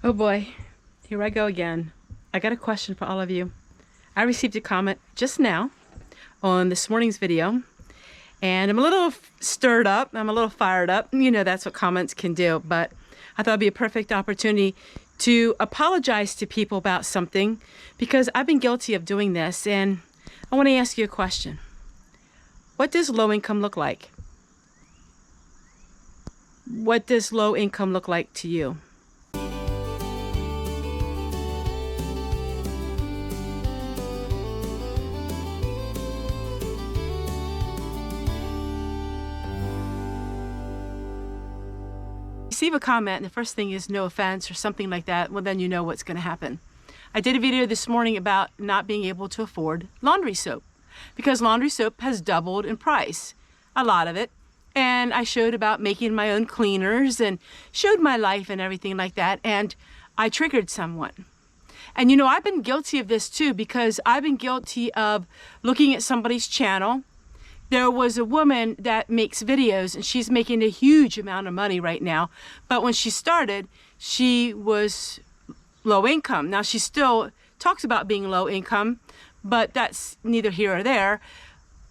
Oh boy, here I go again. I got a question for all of you. I received a comment just now on this morning's video, and I'm a little stirred up. I'm a little fired up. You know, that's what comments can do, but I thought it'd be a perfect opportunity to apologize to people about something, because I've been guilty of doing this, and I want to ask you a question. What does low income look like? What does low income look like to you? Receive a comment and the first thing is no offense or something like that, well then you know what's going to happen. I did a video this morning about not being able to afford laundry soap because laundry soap has doubled in price, a lot of it, and I showed about making my own cleaners and showed my life and everything like that, and I triggered someone. And you know, I've been guilty of this too, because I've been guilty of looking at somebody's channel. There was a woman that makes videos and she's making a huge amount of money right now. But when she started, she was low income. Now she still talks about being low income, but that's neither here or there.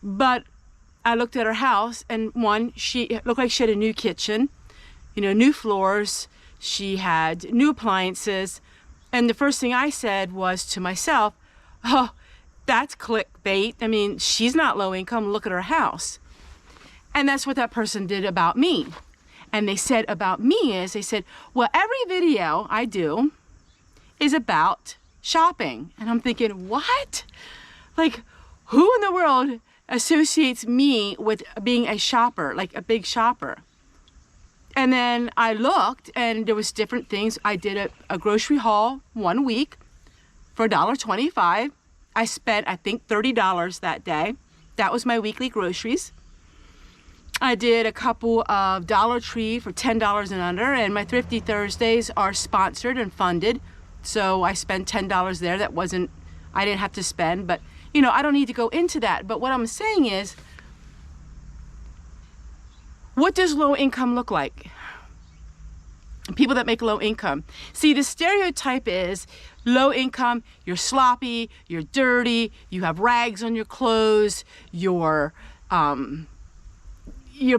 But I looked at her house and she looked like she had a new kitchen, you know, new floors. She had new appliances. And the first thing I said was to myself, oh, that's clickbait. I mean, she's not low income. Look at her house. And that's what that person did about me. And they said about me is, they said, well, every video I do is about shopping. And I'm thinking, what? Like, who in the world associates me with being a shopper, like a big shopper? And then I looked and there was different things. I did a grocery haul 1 week for $1.25. I spent, I think, $30 that day. That was my weekly groceries. I did a couple of Dollar Tree for $10 and under, and my Thrifty Thursdays are sponsored and funded. So I spent $10 there. That wasn't, I didn't have to spend, but you know, I don't need to go into that. But what I'm saying is, what does low income look like? People that make low income. See, the stereotype is low income, you're sloppy, you're dirty, you have rags on your clothes, your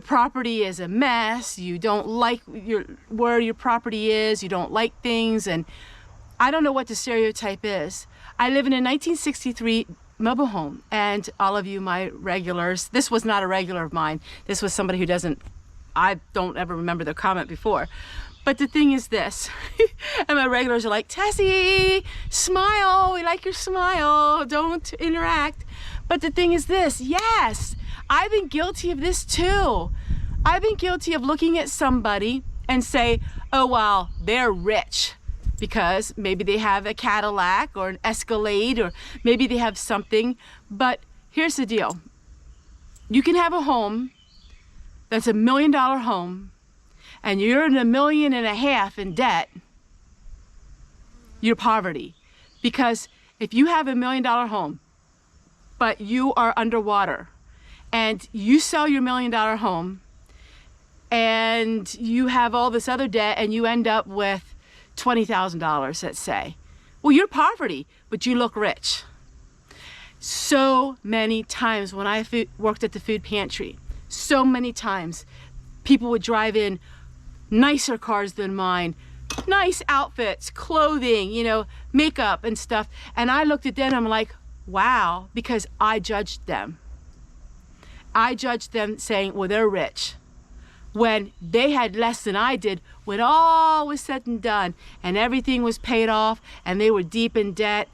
property is a mess, you don't like where your property is, you don't like things, and I don't know what the stereotype is. I live in a 1963 mobile home, and all of you, my regulars, this was not a regular of mine, this was somebody who I don't ever remember their comment before. But the thing is this, and my regulars are like, Tessie, smile, we like your smile, don't interact. But the thing is this, yes, I've been guilty of this too. I've been guilty of looking at somebody and say, oh wow, they're rich, because maybe they have a Cadillac or an Escalade, or maybe they have something. But here's the deal, you can have a home that's $1 million home, and you're in $1.5 million in debt, you're poverty. Because if you have $1 million home, but you are underwater, and you sell your $1 million home, and you have all this other debt, and you end up with $20,000, let's say. Well, you're poverty, but you look rich. So many times when I worked at the food pantry, so many times people would drive in nicer cars than mine, nice outfits, clothing, you know, makeup and stuff. And I looked at them and I'm like, wow, because I judged them. I judged them saying, well, they're rich, when they had less than I did when all was said and done and everything was paid off and they were deep in debt.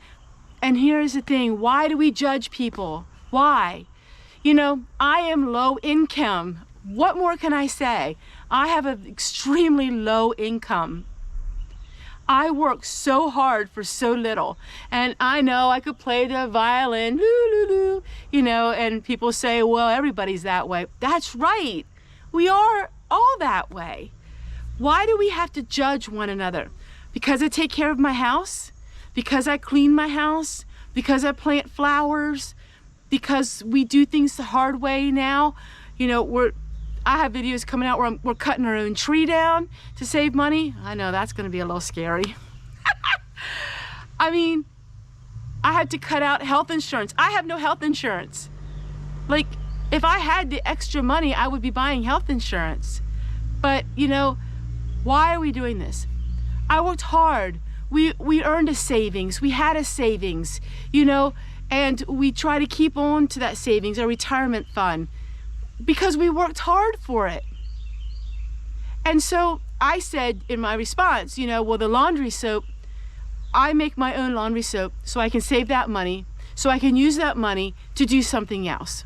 And here's the thing, why do we judge people? Why? You know, I am low income. What more can I say? I have an extremely low income. I work so hard for so little. And I know I could play the violin, you know, and people say, well, everybody's that way. That's right. We are all that way. Why do we have to judge one another? Because I take care of my house? Because I clean my house? Because I plant flowers? Because we do things the hard way now? You know, I have videos coming out where we're cutting our own tree down to save money. I know that's going to be a little scary. I mean, I had to cut out health insurance. I have no health insurance. Like, if I had the extra money, I would be buying health insurance. But, you know, why are we doing this? I worked hard. We earned a savings. We had a savings, you know, and we try to keep on to that savings, our retirement fund, because we worked hard for it. And so I said in my response, you know, well, the laundry soap, I make my own laundry soap so I can save that money, so I can use that money to do something else.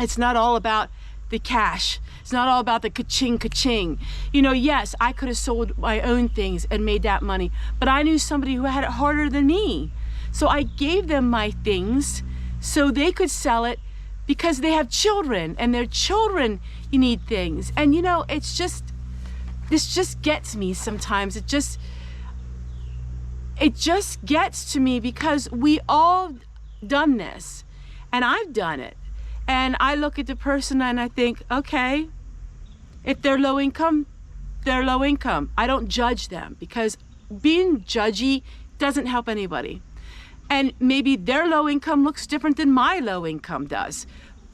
It's not all about the cash. It's not all about the ka-ching, ka-ching. You know, yes, I could have sold my own things and made that money, but I knew somebody who had it harder than me. So I gave them my things so they could sell it, because they have children, and their children need things. And you know, it's just, this just gets me sometimes. It just gets to me, because we all done this, and I've done it. And I look at the person and I think, okay, if they're low income, they're low income. I don't judge them, because being judgy doesn't help anybody. And maybe their low income looks different than my low income does.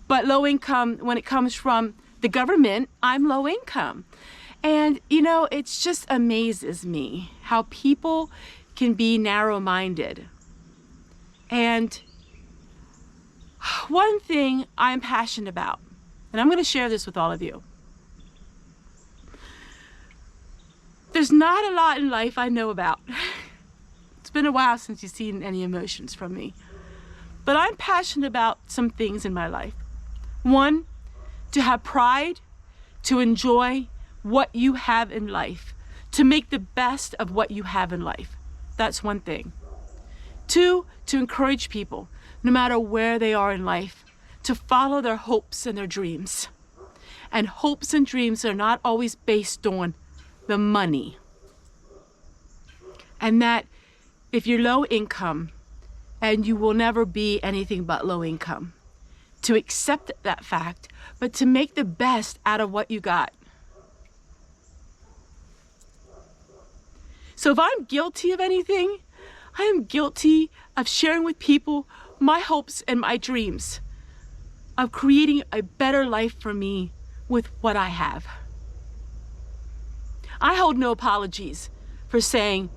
But low income, when it comes from the government, I'm low income. And you know, it just amazes me how people can be narrow-minded. And one thing I'm passionate about, and I'm going to share this with all of you. There's not a lot in life I know about. It's been a while since you've seen any emotions from me. But I'm passionate about some things in my life. One, to have pride, to enjoy what you have in life, to make the best of what you have in life. That's one thing. Two, to encourage people, no matter where they are in life, to follow their hopes and their dreams. And hopes and dreams are not always based on the money. And that if you're low income, and you will never be anything but low income, to accept that fact, but to make the best out of what you got. So if I'm guilty of anything, I am guilty of sharing with people my hopes and my dreams, of creating a better life for me with what I have. I hold no apologies for saying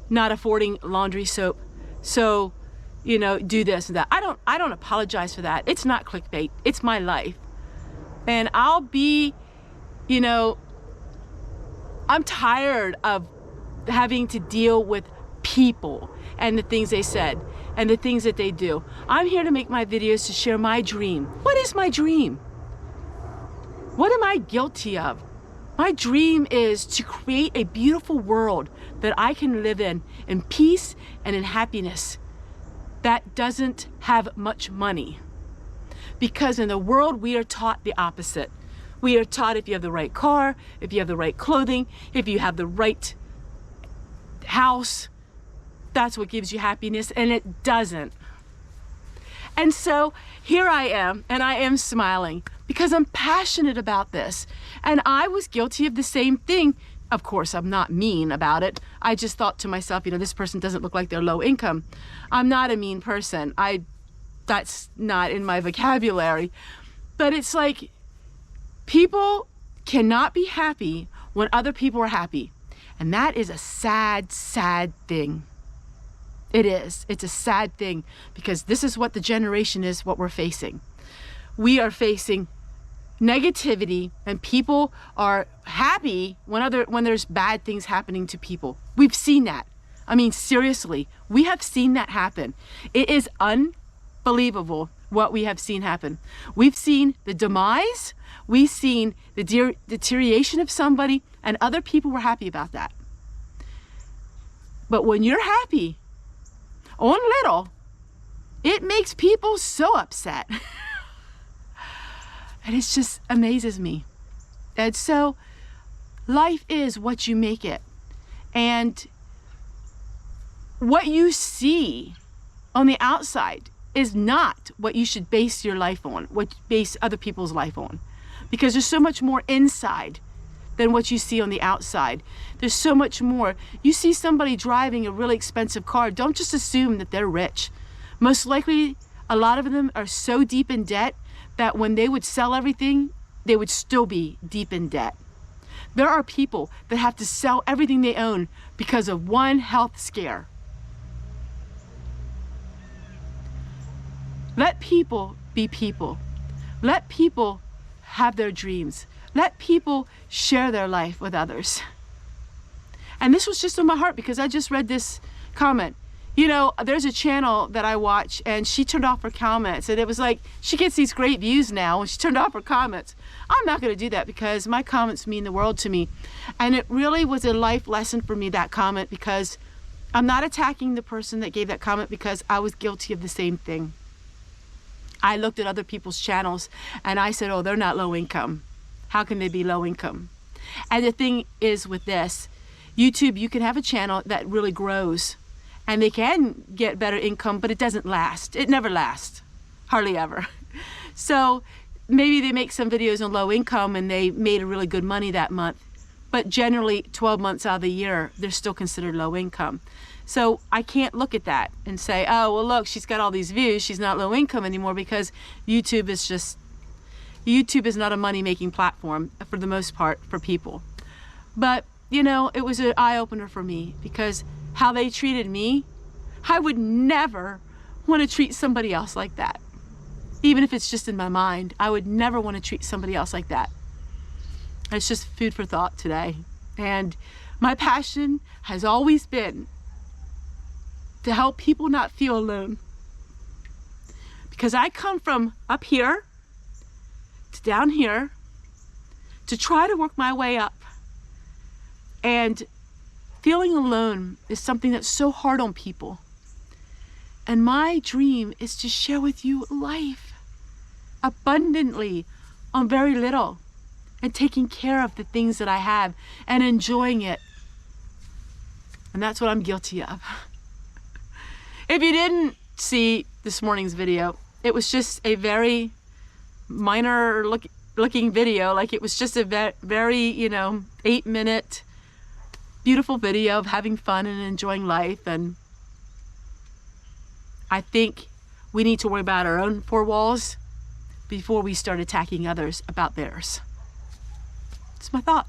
not affording laundry soap, so, you know, do this and that. I don't apologize for that. It's not clickbait. It's my life. And I'll be, you know, I'm tired of having to deal with people and the things they said and the things that they do. I'm here to make my videos to share my dream. What is my dream? What am I guilty of? My dream is to create a beautiful world that I can live in peace and in happiness, that doesn't have much money. Because in the world, we are taught the opposite. We are taught if you have the right car, if you have the right clothing, if you have the right house, that's what gives you happiness, and it doesn't. And so here I am, and I am smiling because I'm passionate about this. And I was guilty of the same thing. Of course, I'm not mean about it. I just thought to myself, you know, this person doesn't look like they're low income. I'm not a mean person. That's not in my vocabulary. But it's like, people cannot be happy when other people are happy. And that is a sad, sad thing. It is. It's a sad thing, because this is what the generation is, what we're facing. We are facing negativity, and people are happy when there's bad things happening to people. We've seen that. I mean, seriously, we have seen that happen. It is unbelievable what we have seen happen. We've seen the demise, we've seen the deterioration of somebody, and other people were happy about that. But when you're happy on little, it makes people so upset. And it just amazes me. And so life is what you make it. And what you see on the outside is not what you should base your life on, what you base other people's life on. Because there's so much more inside than what you see on the outside. There's so much more. You see somebody driving a really expensive car, don't just assume that they're rich. Most likely, a lot of them are so deep in debt that when they would sell everything, they would still be deep in debt. There are people that have to sell everything they own because of one health scare. Let people be people. Let people have their dreams. Let people share their life with others. And this was just on my heart because I just read this comment. You know, there's a channel that I watch and she turned off her comments, and it was like, she gets these great views now and she turned off her comments. I'm not going to do that because my comments mean the world to me. And it really was a life lesson for me, that comment, because I'm not attacking the person that gave that comment because I was guilty of the same thing. I looked at other people's channels and I said, oh, they're not low income. How can they be low income? And the thing is with this, YouTube, you can have a channel that really grows and they can get better income, but it doesn't last. It never lasts, hardly ever. So maybe they make some videos on low income and they made a really good money that month, but generally 12 months out of the year, they're still considered low income. So I can't look at that and say, oh, well, look, she's got all these views. She's not low income anymore, because YouTube is not a money-making platform for the most part for people. But, you know, it was an eye-opener for me because how they treated me, I would never want to treat somebody else like that. Even if it's just in my mind, I would never want to treat somebody else like that. It's just food for thought today. And my passion has always been to help people not feel alone. Because I come from up here to down here to try to work my way up. And feeling alone is something that's so hard on people. And my dream is to share with you life abundantly on very little, and taking care of the things that I have and enjoying it. And that's what I'm guilty of. If you didn't see this morning's video, it was just a very minor looking video. Like, it was just a very, you know, 8-minute beautiful video of having fun and enjoying life. And I think we need to worry about our own four walls before we start attacking others about theirs. It's my thought.